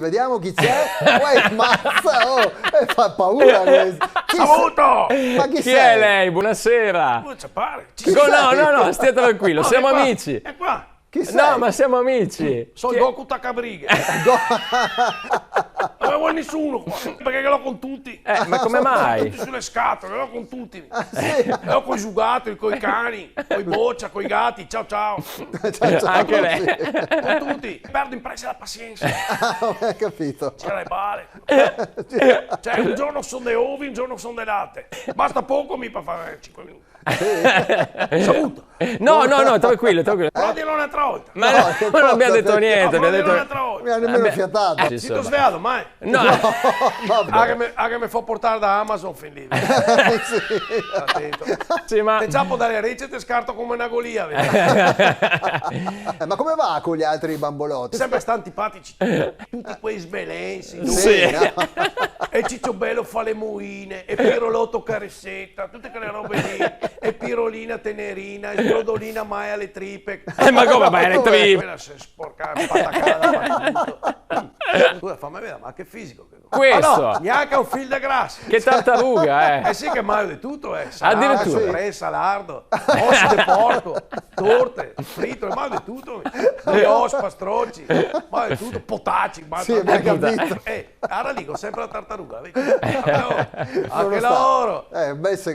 Vediamo chi c'è. Uè, mazza, oh, fa paura questo. Saluto! Ma chi Chi sei? è lei? Buonasera. Come ci pare? No, stia tranquillo, siamo è qua, amici. È qua. Chi sei? No, ma siamo amici. Sono Goku Takabrighe. Non vuoi nessuno qua, perché l'ho con tutti. Ma come mai? Tutti sulle scatole, l'ho con tutti. Sì. L'ho con i giugatori, con i cani, con i boccia, con i gatti. Ciao ciao. Ciao, Anche lei. Con tutti. Perdo in presa la pazienza. Ho capito. C'era le bale. Cioè, un giorno sono dei ovi, un giorno sono dei latte. Basta poco mi per fare 5 minuti. Saluto. No, tranquillo. Però dirlo un'altra volta. Ma No, no, che non abbiamo cosa? detto niente, Però abbiamo dirlo detto... un'altra volta. Mi ha nemmeno fiatato. Ci Si sono. t'ho svegliato mai? No, Vabbè. Anche mi fa portare da Amazon fin lì. Attento. sì, ma... Te giappo dalle ricette e scarto come una golia. Vedi? Ma come va con gli altri bambolotti? Sempre sta antipatici. Tutti quei svelensi. Sì. No? E Cicciobello fa le muine. E Pirolotto caressetta. Tutte quelle robe lì. E Pirolina tenerina. E Sbrodolina mai alle tripe. Ma come, ma era trip? Quella si è sporcata, patacata dappertutto. Scusa, fammi vedere, ma che fisico. Questo. No, neanche un fil de grasso. Che tartaruga, Eh sì che maio di tutto, salato, Addirittura. soppressa, salardo, osso di porco, torte, fritto, maio di tutto, brioche, pastrocci, maio di tutto, potacci, Sì, abbiamo capito. Ora dico sempre la tartaruga, vedi? Anche Sono loro. beh, sì.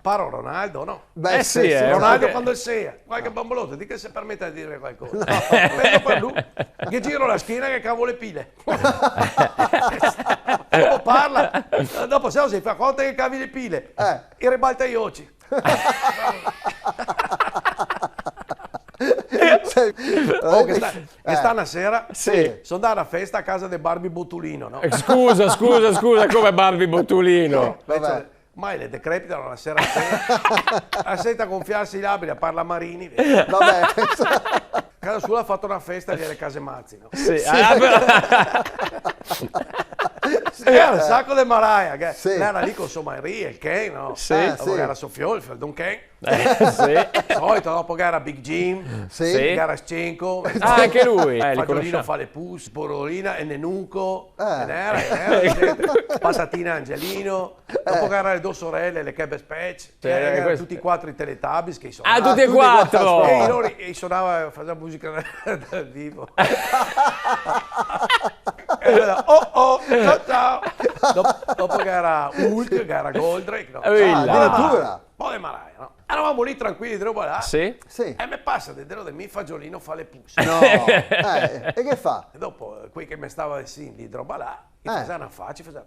Paro Ronaldo, no? Beh, sì, Ronaldo sì. quando il sia, qualche bambolotto, di che si permette di dire qualcosa. Prendo per lui, che giro la schiena che cavo le pile. Dopo parla, dopo se no si fa conto che cavi le pile. E ribalta gli occhi. Oh, che sta una sera, Sì. sono andato a festa a casa di Barbie Bottulino, no? Scusa, come Barbie Bottulino? Vabbè. Mai le decrepitano la sera a sera, a gonfiarsi i labili, a parla Marini. Vedi? Vabbè. Casa sua ha fatto una festa lì alle case Mazzi, no? Sì. Era il sacco di Mariah, che Sì. lei era lì con sua Maria, il Ken, no? Sì. Dopo Sì. che era Sofio, il Freddon Ken. Sì. Solito, dopo che era Big Jim, Sì. Sì. Garaschenko, Anche lui. Li Fagiolino conosciamo. fa le pus, Porolina e Nenunco, eccetera. Patatina Angelino, dopo che erano le due sorelle, le Kebbe Spec, erano questo- tutti e quattro i Teletubbies che Ah, suonavano. tutti e tutti e quattro. quattro! E loro suonava, faceva musica dal vivo. E allora, ciao ciao. Dopo che era Hulk, che era Goldrake, no? Addirittura. Poi le Mariah, no? Eravamo lì tranquilli, di roba là. Sì? Sì. E mi passa dentro di me Fagiolino fa le pus. No. E che fa? E dopo, qui che mi stava sì, di roba là, che faceva una faccia, faceva...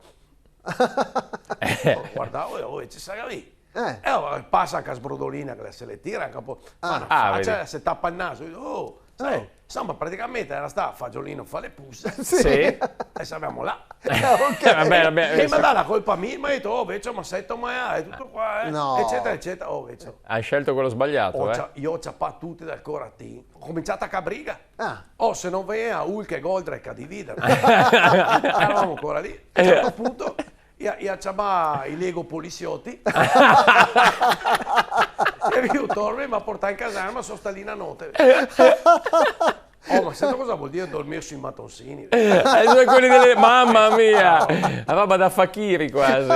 Guardavo e ci sarà lì. E allora passa anche a Sbrodolina che se le tira anche un po'. Fa una faccia, vedi. se tappa il naso. Io, sai, insomma, praticamente era sta Fagiolino fa le pus. Sì. E siamo là. Vabbè. E mi dà la colpa mia, mi ha detto, oh, invece, ma sei Tomea, è tutto qua, No. eccetera, eccetera. Oh, invece, Hai scelto quello sbagliato, io ho ciappato tutti dal corattino. Ho cominciato a cabriga. Ah. Oh, se non veniva Hulk e Goldrake a dividere. Eravamo ancora lì. A un certo punto, io chiamavo i Lego poliziotti. E io torno e mi ha portato in caserma, sono stato lì una notte. Oh, ma sai cosa vuol dire dormire sui mattoncini? Sono quelli delle... Mamma mia! La roba da fakiri quasi.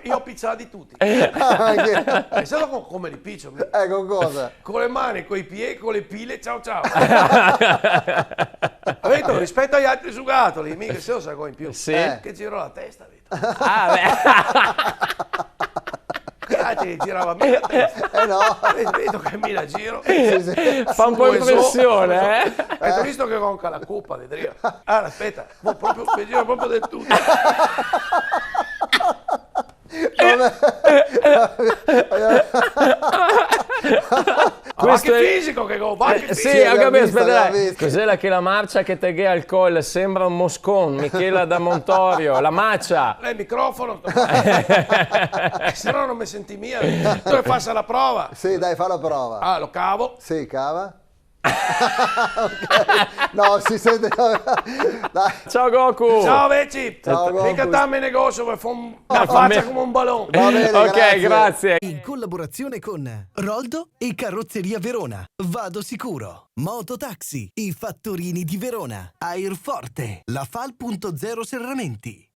Io ho pizzato di tutti. E sai come li piccio? Con cosa? Con le mani, con i piedi, con le pile, ciao ciao. Avete rispetto agli altri sugatoli, mica se lo sa in più. Sì. Che giro la testa, avete. Ah, beh. Ti girava me la testa. No. Vedo che mi la giro. Fa un po' impressione, eh? Avete visto che ronca la coppa, vedremo. Allora, aspetta, mi giro proprio del tutto. Ma che fisico che go, va che Sì, fisico. ho capito, aspetta, l'abbiamo dai. vista. Cos'è che la marcia che te al colle sembra un moscon, Michela da Montorio, la maccia. Lei il microfono, se no non mi senti mia. Dove faccia la prova? Sì, dai, fa la prova. Ah, lo cavo, Sì, cava. No, si sente. Dai. Ciao Goku. Ciao Vecchi. Ciao, Goku. Mica dammi negozio per fare una No, faccia fammi- come un ballone. Va bene, Ok, grazie. In collaborazione con Roldo e Carrozzeria Verona. Vado sicuro. Mototaxi. I Fattorini di Verona. Airforte. La Fal.0 Serramenti.